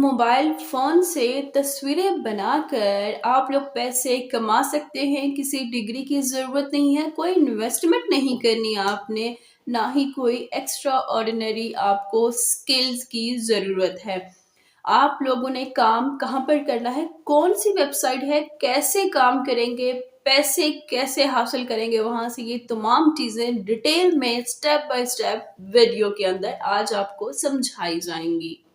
Mobile phone से तस्वीरें बनाकर आप लोग पैसे कमा सकते हैं। किसी डिग्री की ज़रूरत नहीं है, कोई इन्वेस्टमेंट नहीं करनी आपने, ना ही कोई एक्स्ट्रा ऑर्डिनरी आपको स्किल्स की ज़रूरत है। आप लोगों ने काम कहाँ पर करना है, कौन-सी वेबसाइट है, कैसे काम करेंगे, पैसे कैसे हासिल करेंगे वहाँ से, ये तमाम चीज़ें डिटेल में स्टेप बाय स्टेप वीडियो के अंदर आज आपको समझाई जाएँगी।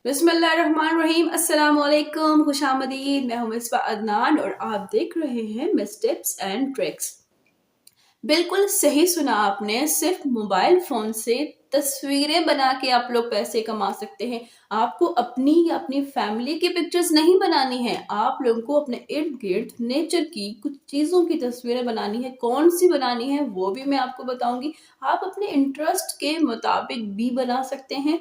बिस्मिल्लाहिर्रहमानिर्रहीम, अस्सलाम वालेकुम, खुशामदीद। मैं हूँ मिस्बा अदनान और आप देख रहे हैं मिस टिप्स एंड ट्रिक्स। बिल्कुल सही सुना आपने, सिर्फ मोबाइल फ़ोन से तस्वीरें बना के आप लोग पैसे कमा सकते हैं। आपको अपनी या अपनी फैमिली की पिक्चर्स नहीं बनानी है, आप लोगों को अपने इर्द-गिर्द नेचर की कुछ चीज़ों की तस्वीरें बनानी है। कौन-सी बनानी है वो भी मैं आपको बताऊँगी। आप अपने इंटरेस्ट के मुताबिक भी बना सकते हैं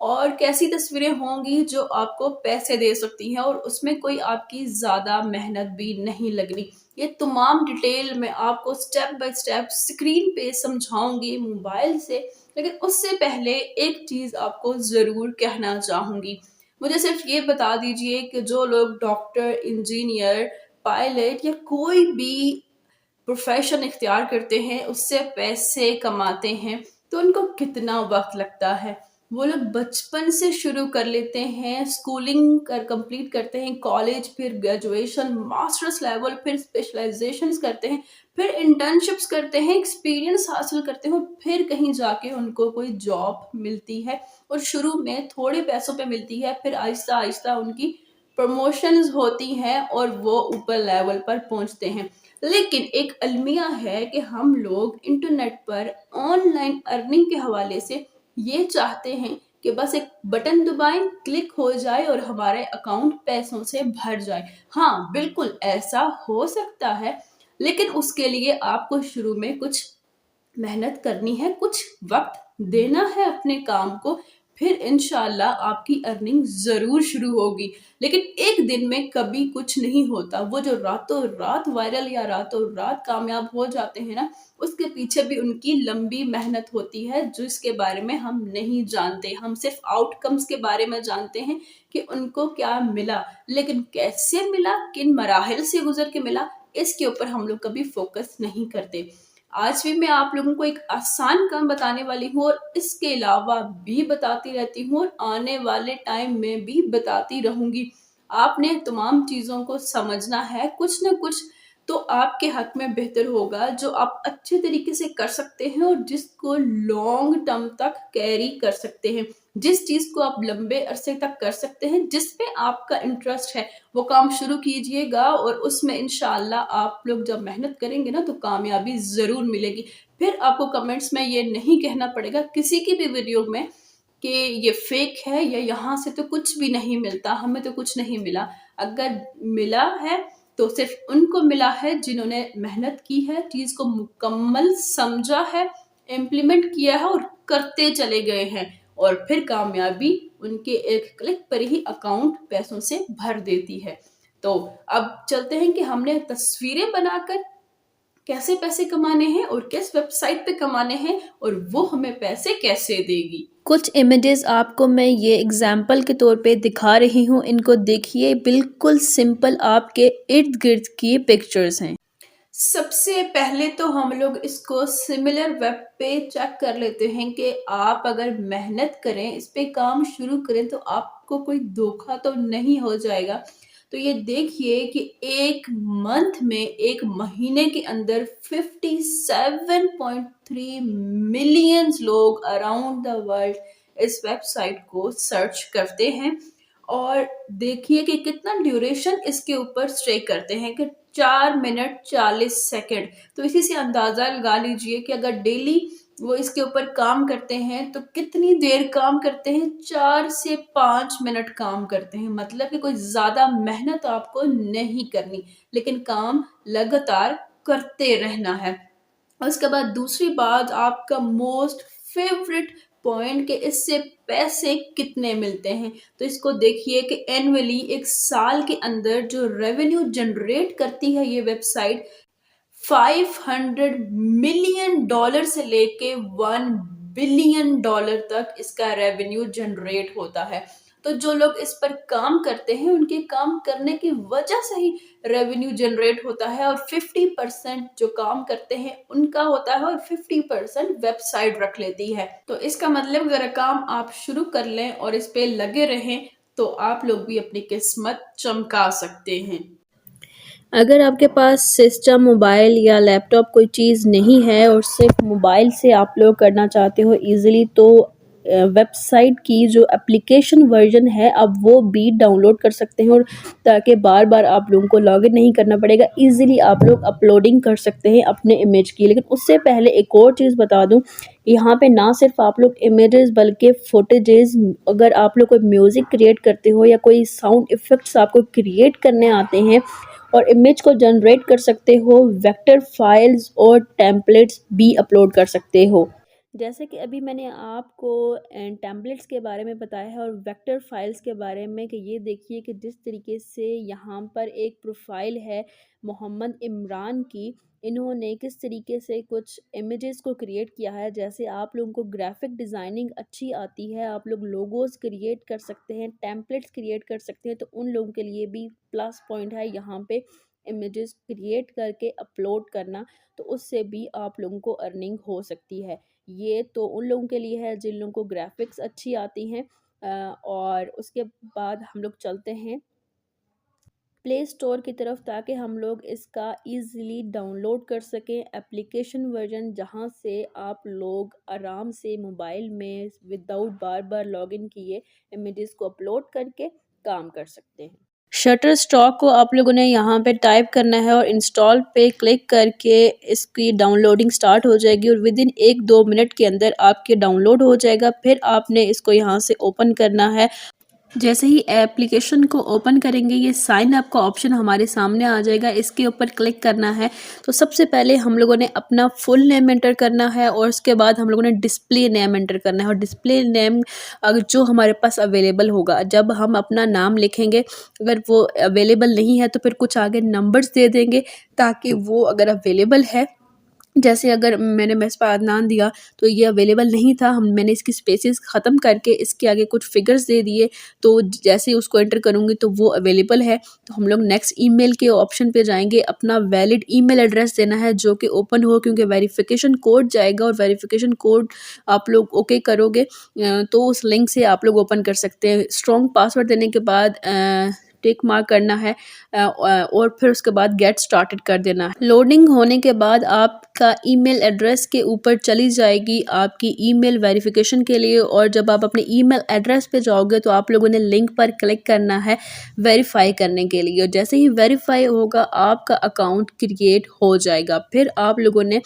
और कैसी तस्वीरें होंगी जो आपको पैसे दे सकती हैं और उसमें कोई आपकी ज़्यादा मेहनत भी नहीं लगनी। ये तमाम डिटेल मैं आपको स्टेप बाय स्टेप स्क्रीन पे समझाऊँगी मोबाइल से, लेकिन उससे पहले एक चीज़ आपको ज़रूर कहना चाहूँगी। मुझे सिर्फ़ ये बता दीजिए कि जो लोग डॉक्टर, इंजीनियर, पायलट या कोई भी प्रोफ़ेशन इख्तियार करते हैं, उससे पैसे कमाते हैं, तो उनको कितना वक़्त लगता है। वो लोग बचपन से शुरू कर लेते हैं, स्कूलिंग कर कंप्लीट करते हैं, कॉलेज, फिर ग्रेजुएशन, मास्टर्स लेवल, फिर स्पेशलाइज़ेशंस करते हैं, फिर इंटर्नशिप्स करते हैं, एक्सपीरियंस हासिल करते हैं और फिर कहीं जाके उनको कोई जॉब मिलती है और शुरू में थोड़े पैसों पे मिलती है, फिर आहिस्ता-आहिस्ता उनकी प्रमोशंस होती हैं और वो ऊपर लेवल पर पहुँचते हैं। लेकिन एक अलमिया है कि हम लोग इंटरनेट पर ऑनलाइन अर्निंग के हवाले से ये चाहते हैं कि बस एक बटन दबाएं, क्लिक हो जाए और हमारे अकाउंट पैसों से भर जाए। हाँ, बिल्कुल ऐसा हो सकता है, लेकिन उसके लिए आपको शुरू में कुछ मेहनत करनी है, कुछ वक़्त देना है अपने काम को, फिर इंशाअल्लाह आपकी अर्निंग ज़रूर शुरू होगी। लेकिन एक दिन में कभी कुछ नहीं होता। वो जो रातों-रात वायरल या रातों-रात कामयाब हो जाते हैं ना, उसके पीछे भी उनकी लंबी मेहनत होती है, जिसके बारे में हम नहीं जानते। हम सिर्फ़ आउटकम्स के बारे में जानते हैं कि उनको क्या मिला, लेकिन कैसे मिला, किन मराहिल से गुज़र के मिला, इसके ऊपर हम लोग कभी फ़ोकस नहीं करते। आज भी मैं आप लोगों को एक आसान काम बताने वाली हूँ और इसके अलावा भी बताती रहती हूँ और आने वाले टाइम में भी बताती रहूँगी। आपने तमाम चीज़ों को समझना है, कुछ न कुछ तो आपके हक में बेहतर होगा जो आप अच्छे तरीके से कर सकते हैं और जिसको लॉन्ग टर्म तक कैरी कर सकते हैं। जिस चीज़ को आप लंबे अरसे तक कर सकते हैं, जिसमें आपका इंटरेस्ट है, वो काम शुरू कीजिएगा और उसमें इंशाअल्लाह आप लोग जब मेहनत करेंगे ना तो कामयाबी ज़रूर मिलेगी। फिर आपको कमेंट्स में ये नहीं कहना पड़ेगा किसी की भी वीडियो में कि ये फेक है या यहाँ से तो कुछ भी नहीं मिलता, हमें तो कुछ नहीं मिला। अगर मिला है तो सिर्फ़ उनको मिला है जिन्होंने मेहनत की है, चीज़ को मुकम्मल समझा है, इम्प्लीमेंट किया है और करते चले गए हैं और फिर कामयाबी उनके एक क्लिक पर ही अकाउंट पैसों से भर देती है। तो अब चलते हैं कि हमने तस्वीरें बनाकर कैसे पैसे कमाने हैं और किस वेबसाइट पे कमाने हैं और वो हमें पैसे कैसे देगी। कुछ इमेजेस आपको मैं ये एग्जाम्पल के तौर पे दिखा रही हूँ। इनको देखिए, बिल्कुल सिंपल आपके इर्द गिर्द की पिक्चर्स हैं। सबसे पहले तो हम लोग इसको सिमिलर वेब पे चेक कर लेते हैं कि आप अगर मेहनत करें, इस पे काम शुरू करें तो आपको कोई धोखा तो नहीं हो जाएगा। तो ये देखिए कि एक मंथ में, एक महीने के अंदर 57.3 मिलियंस लोग अराउंड द वर्ल्ड इस वेबसाइट को सर्च करते हैं और देखिए कि कितना ड्यूरेशन इसके ऊपर स्टे करते हैं कि 4 मिनट 40 सेकंड। तो इसी से अंदाज़ा लगा लीजिए कि अगर डेली वो इसके ऊपर काम करते हैं तो कितनी देर काम करते हैं, 4 से 5 मिनट काम करते हैं। मतलब कि कोई ज़्यादा मेहनत आपको नहीं करनी, लेकिन काम लगातार करते रहना है। उसके बाद दूसरी बात, आपका मोस्ट फेवरेट पॉइंट कि इससे पैसे कितने मिलते हैं। तो इसको देखिए कि एनुअली एक साल के अंदर जो रेवेन्यू जनरेट करती है ये वेबसाइट, 500 मिलियन डॉलर से लेके 1 बिलियन डॉलर तक इसका रेवेन्यू जनरेट होता है। तो जो लोग इस पर काम करते हैं उनके काम करने की वजह से ही रेवेन्यू जनरेट होता है, और 50% जो काम करते हैं उनका होता है और 50% वेबसाइट रख लेती है। तो इसका मतलब अगर काम आप शुरू कर लें और इस पे लगे रहें तो आप लोग भी अपनी किस्मत चमका सकते हैं। अगर आपके पास सिस्टम, मोबाइल या लैपटॉप कोई चीज़ नहीं है और सिर्फ मोबाइल से आप लोग करना चाहते हो इजीली, तो वेबसाइट की जो एप्लीकेशन वर्जन है आप वो भी डाउनलोड कर सकते हैं, और ताकि बार बार आप लोगों को लॉगिन नहीं करना पड़ेगा, इजीली आप लोग अपलोडिंग कर सकते हैं अपने इमेज की। लेकिन उससे पहले एक और चीज़ बता दूं, यहाँ पे ना सिर्फ आप लोग इमेजेस बल्कि फुटेजेस, अगर आप लोग कोई म्यूज़िक क्रिएट करते हो या कोई साउंड इफ़ेक्ट्स आपको क्रिएट करने आते हैं और इमेज को जनरेट कर सकते हो, वेक्टर फाइल्स और टेम्पलेट्स भी अपलोड कर सकते हो। जैसे कि अभी मैंने आपको टेम्पलेट्स के बारे में बताया है और वेक्टर फाइल्स के बारे में, कि ये देखिए कि जिस तरीके से यहाँ पर एक प्रोफाइल है मोहम्मद इमरान की, इन्होंने किस तरीके से कुछ इमेजेस को क्रिएट किया है। जैसे आप लोगों को ग्राफिक डिज़ाइनिंग अच्छी आती है, आप लोग लोगोस क्रिएट कर सकते हैं, टेम्पलेट्स क्रिएट कर सकते हैं, तो उन लोगों के लिए भी प्लस पॉइंट है यहाँ पे इमेजेस क्रिएट करके अपलोड करना, तो उससे भी आप लोगों को अर्निंग हो सकती है। ये तो उन लोगों के लिए है जिन लोगों को ग्राफिक्स अच्छी आती हैं। और उसके बाद हम लोग चलते हैं प्ले स्टोर की तरफ, ताकि हम लोग इसका ईज़िली डाउनलोड कर सकें एप्लीकेशन वर्जन, जहां से आप लोग आराम से मोबाइल में विदाउट बार बार लॉगिन किए इमेजेस को अपलोड करके काम कर सकते हैं। शटर स्टॉक को आप लोगों ने यहाँ पे टाइप करना है और इंस्टॉल पे क्लिक करके इसकी डाउनलोडिंग स्टार्ट हो जाएगी, और विद इन 1-2 मिनट के अंदर आपके डाउनलोड हो जाएगा। फिर आपने इसको यहाँ से ओपन करना है। जैसे ही एप्लीकेशन को ओपन करेंगे, ये साइन अप का ऑप्शन हमारे सामने आ जाएगा, इसके ऊपर क्लिक करना है। तो सबसे पहले हम लोगों ने अपना फुल नेम एंटर करना है, और उसके बाद हम लोगों ने डिस्प्ले नेम एंटर करना है। और डिस्प्ले नेम अगर जो हमारे पास अवेलेबल होगा, जब हम अपना नाम लिखेंगे, अगर वो अवेलेबल नहीं है तो फिर कुछ आगे नंबर्स दे देंगे, ताकि वो अगर अवेलेबल है, जैसे अगर मैंने मेस्पा अदनान दिया तो ये अवेलेबल नहीं था, मैंने इसकी स्पेसेस ख़त्म करके इसके आगे कुछ फिगर्स दे दिए, तो जैसे ही उसको एंटर करूँगी तो वो अवेलेबल है। तो हम लोग नेक्स्ट ईमेल के ऑप्शन पे जाएंगे, अपना वैलिड ईमेल एड्रेस देना है जो कि ओपन हो, क्योंकि वेरिफिकेशन कोड जाएगा, और वेरिफिकेशन कोड आप लोग ओके करोगे तो उस लिंक से आप लोग ओपन कर सकते हैं। स्ट्रॉन्ग पासवर्ड देने के बाद टिक मार्क करना है, और फिर उसके बाद गेट स्टार्टेड कर देना है। लोडिंग होने के बाद आपका ईमेल एड्रेस के ऊपर चली जाएगी आपकी ईमेल वेरिफिकेशन के लिए, और जब आप अपने ईमेल एड्रेस पे जाओगे तो आप लोगों ने लिंक पर क्लिक करना है वेरीफाई करने के लिए, और जैसे ही वेरीफाई होगा आपका अकाउंट क्रिएट हो जाएगा। फिर आप लोगों ने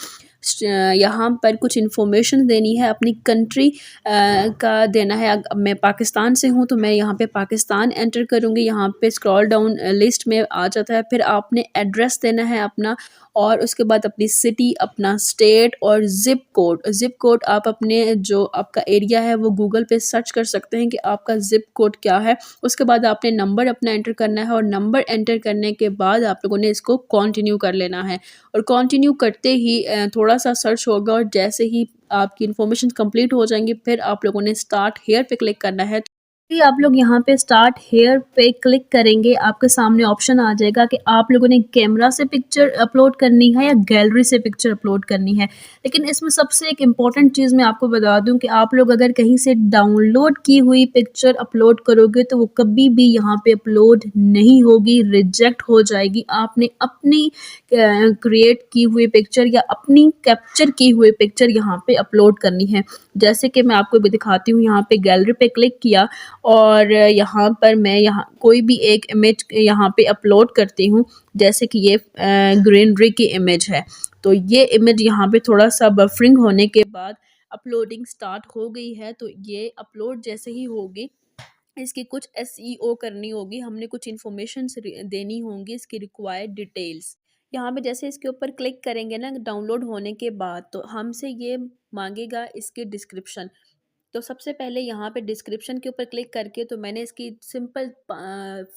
यहाँ पर कुछ इन्फॉर्मेशन देनी है, अपनी कंट्री का देना है। अब मैं पाकिस्तान से हूँ तो मैं यहाँ पे पाकिस्तान एंटर करूँगी, यहाँ पे स्क्रॉल डाउन लिस्ट में आ जाता है। फिर आपने एड्रेस देना है अपना, और उसके बाद अपनी सिटी, अपना स्टेट और ज़िप कोड। ज़िप कोड आप अपने जो आपका एरिया है वो गूगल पे सर्च कर सकते हैं कि आपका ज़िप कोड क्या है। उसके बाद आपने नंबर अपना एंटर करना है, और नंबर एंटर करने के बाद आप लोगों ने इसको कंटिन्यू कर लेना है, और कंटिन्यू करते ही थोड़ा सा सर्च होगा, और जैसे ही आपकी इन्फॉर्मेशन कंप्लीट हो जाएंगी फिर आप लोगों ने स्टार्ट हेयर पे क्लिक करना है। आप लोग यहाँ पे स्टार्ट हेयर पे क्लिक करेंगे, आपके सामने ऑप्शन आ जाएगा कि आप लोगों ने कैमरा से पिक्चर अपलोड करनी है या गैलरी से पिक्चर अपलोड करनी है। लेकिन इसमें सबसे एक इम्पॉर्टेंट चीज़ मैं आपको बता दूं कि आप लोग अगर कहीं से डाउनलोड की हुई पिक्चर अपलोड करोगे तो वो कभी भी यहाँ पे अपलोड नहीं होगी, रिजेक्ट हो जाएगी। आपने अपनी क्रिएट की हुई पिक्चर या अपनी कैप्चर की हुई पिक्चर यहाँ पे अपलोड करनी है। जैसे कि मैं आपको भी दिखाती हूँ, यहाँ पे गैलरी पे क्लिक किया और यहाँ पर मैं यहाँ कोई भी एक इमेज यहाँ पे अपलोड करती हूँ। जैसे कि ये ग्रीनरी की इमेज है, तो ये इमेज यहाँ पे थोड़ा सा बफरिंग होने के बाद अपलोडिंग स्टार्ट हो गई है। तो ये अपलोड जैसे ही होगी, इसकी कुछ एसईओ करनी होगी, हमने कुछ इन्फॉर्मेशन देनी होंगी, इसकी रिक्वायर्ड डिटेल्स। यहाँ पे जैसे इसके ऊपर क्लिक करेंगे ना डाउनलोड होने के बाद, तो हमसे ये मांगेगा इसके डिस्क्रिप्शन। तो सबसे पहले यहाँ पे डिस्क्रिप्शन के ऊपर क्लिक करके तो मैंने इसकी सिंपल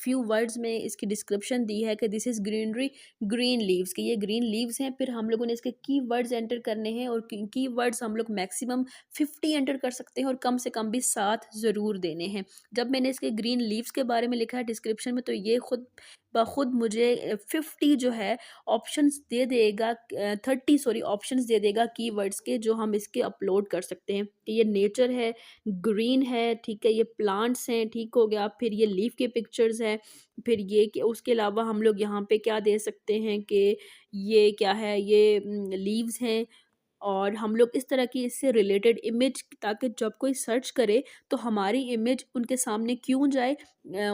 फ्यू वर्ड्स में इसकी डिस्क्रिप्शन दी है कि this is greenery, green leaves, कि ये ग्रीन लीव्स हैं। फिर हम लोगों ने इसके कीवर्ड्स एंटर करने हैं और कीवर्ड्स हम लोग मैक्सिमम 50 एंटर कर सकते हैं और कम से कम भी 7 ज़रूर देने हैं। जब मैंने इसके ग्रीन लीव्स के बारे में लिखा है डिस्क्रिप्शन में, तो ये खुद बखुद मुझे 50 जो है ऑप्शंस दे देगा, 30 सॉरी ऑप्शंस दे देगा कीवर्ड्स के, जो हम इसके अपलोड कर सकते हैं कि ये नेचर है, ग्रीन है, ठीक है, ये प्लांट्स हैं, ठीक हो गया, फिर ये लीफ के पिक्चर्स हैं, फिर ये कि उसके अलावा हम लोग यहाँ पे क्या दे सकते हैं कि ये क्या है, ये लीव्स हैं, और हम लोग इस तरह की इससे रिलेटेड इमेज, ताकि जब कोई सर्च करे तो हमारी इमेज उनके सामने क्यों जाए,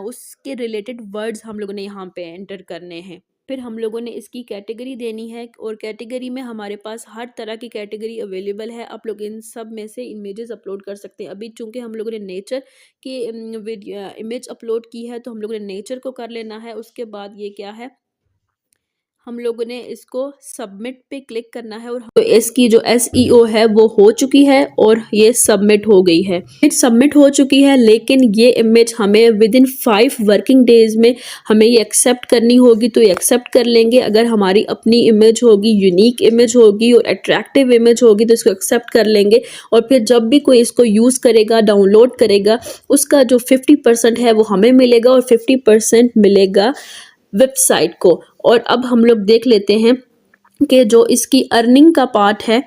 उसके रिलेटेड वर्ड्स हम लोगों ने यहाँ पे एंटर करने हैं। फिर हम लोगों ने इसकी कैटेगरी देनी है और कैटेगरी में हमारे पास हर तरह की कैटेगरी अवेलेबल है। आप लोग इन सब में से इमेजेस अपलोड कर सकते हैं। अभी चूंकि हम लोगों ने नेचर की इमेज अपलोड की है, तो हम लोगों ने नेचर को कर लेना है। उसके बाद ये क्या है, हम लोगों ने इसको सबमिट पे क्लिक करना है और तो इसकी जो SEO है वो हो चुकी है और ये सबमिट हो गई है। इमेज सबमिट हो चुकी है, लेकिन ये इमेज हमें विद इन 5 वर्किंग डेज में हमें ये एक्सेप्ट करनी होगी, तो ये एक्सेप्ट कर लेंगे। अगर हमारी अपनी इमेज होगी, यूनिक इमेज होगी और अट्रैक्टिव इमेज होगी, तो इसको एक्सेप्ट कर लेंगे। और फिर जब भी कोई इसको यूज़ करेगा, डाउनलोड करेगा, उसका जो 50% है वो हमें मिलेगा और 50% मिलेगा वेबसाइट को। और अब हम लोग देख लेते हैं कि जो इसकी अर्निंग का पार्ट है,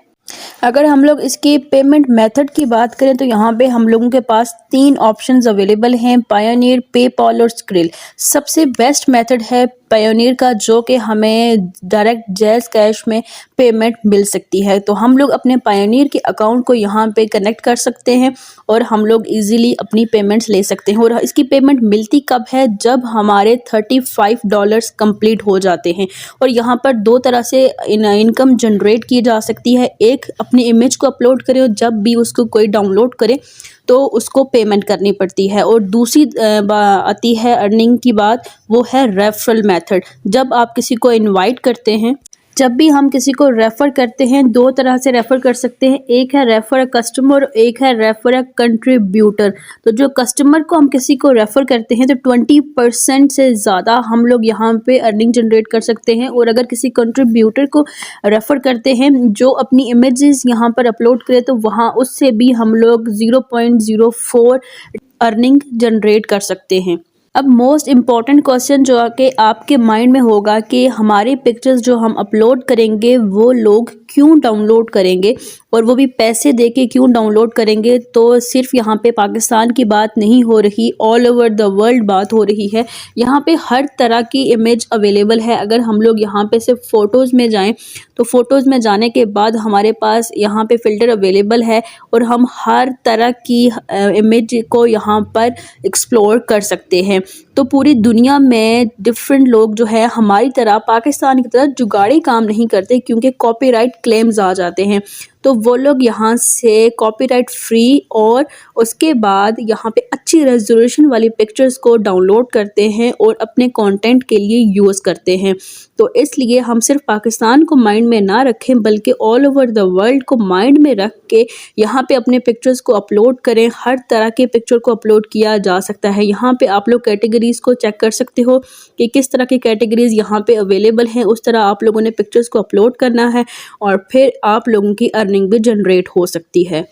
अगर हम लोग इसकी पेमेंट मेथड की बात करें तो यहाँ पे हम लोगों के पास 3 ऑप्शंस अवेलेबल हैं, पायोनियर, पेपॉल और स्क्रिल। सबसे बेस्ट मेथड है पायोनियर का, जो कि हमें डायरेक्ट जैज़ कैश में पेमेंट मिल सकती है। तो हम लोग अपने पायोनियर के अकाउंट को यहाँ पे कनेक्ट कर सकते हैं और हम लोग इजीली अपनी पेमेंट्स ले सकते हैं। और इसकी पेमेंट मिलती कब है, जब हमारे $35 कंप्लीट हो जाते हैं। और यहाँ पर 2 तरह से इनकम जनरेट की जा सकती है। एक, अपनी इमेज को अपलोड करें और जब भी उसको कोई डाउनलोड करे तो उसको पेमेंट करनी पड़ती है। और दूसरी आती है अर्निंग की बात, वो है रेफरल मेथड। जब आप किसी को इनवाइट करते हैं, जब भी हम किसी को रेफ़र करते हैं, 2 तरह से रेफ़र कर सकते हैं। एक है रेफ़र अ कस्टमर, एक है रेफ़र अ कंट्रीब्यूटर। तो जो कस्टमर को हम किसी को रेफ़र करते हैं तो 20% से ज़्यादा हम लोग यहाँ पे अर्निंग जनरेट कर सकते हैं। और अगर किसी कंट्रीब्यूटर को रेफ़र करते हैं जो अपनी इमेजेस यहाँ पर अपलोड करे, तो वहाँ उससे भी हम लोग 0.04 अर्निंग जनरेट कर सकते हैं। अब मोस्ट इम्पॉर्टेंट क्वेश्चन जो आके आपके माइंड में होगा कि हमारी पिक्चर्स जो हम अपलोड करेंगे वो लोग क्यों डाउनलोड करेंगे और वो भी पैसे दे के क्यों डाउनलोड करेंगे। तो सिर्फ यहाँ पे पाकिस्तान की बात नहीं हो रही, ऑल ओवर द वर्ल्ड बात हो रही है। यहाँ पे हर तरह की इमेज अवेलेबल है। अगर हम लोग यहाँ पे सिर्फ फ़ोटोज़ में जाएं, तो फ़ोटोज़ में जाने के बाद हमारे पास यहाँ पे फ़िल्टर अवेलेबल है और हम हर तरह की इमेज को यहाँ पर एक्सप्लोर कर सकते हैं। तो पूरी दुनिया में डिफरेंट लोग जो है हमारी तरह, पाकिस्तान की तरह जुगाड़ी काम नहीं करते, क्योंकि कॉपीराइट क्लेम्स आ जाते हैं। तो वो लोग यहाँ से कॉपीराइट फ्री और उसके बाद यहाँ पे अच्छी रेजोल्यूशन वाली पिक्चर्स को डाउनलोड करते हैं और अपने कंटेंट के लिए यूज़ करते हैं। तो इसलिए हम सिर्फ पाकिस्तान को माइंड में ना रखें, बल्कि ऑल ओवर द वर्ल्ड को माइंड में रख के यहाँ पे अपने पिक्चर्स को अपलोड करें। हर तरह के पिक्चर को अपलोड किया जा सकता है। यहाँ पे आप लोग कैटेगरीज़ को चेक कर सकते हो कि किस तरह की कैटेगरीज़ यहाँ पे अवेलेबल हैं। उस तरह आप लोगों ने पिक्चर्स को अपलोड करना है और फिर आप लोगों की अर्निंग भी जनरेट हो सकती है।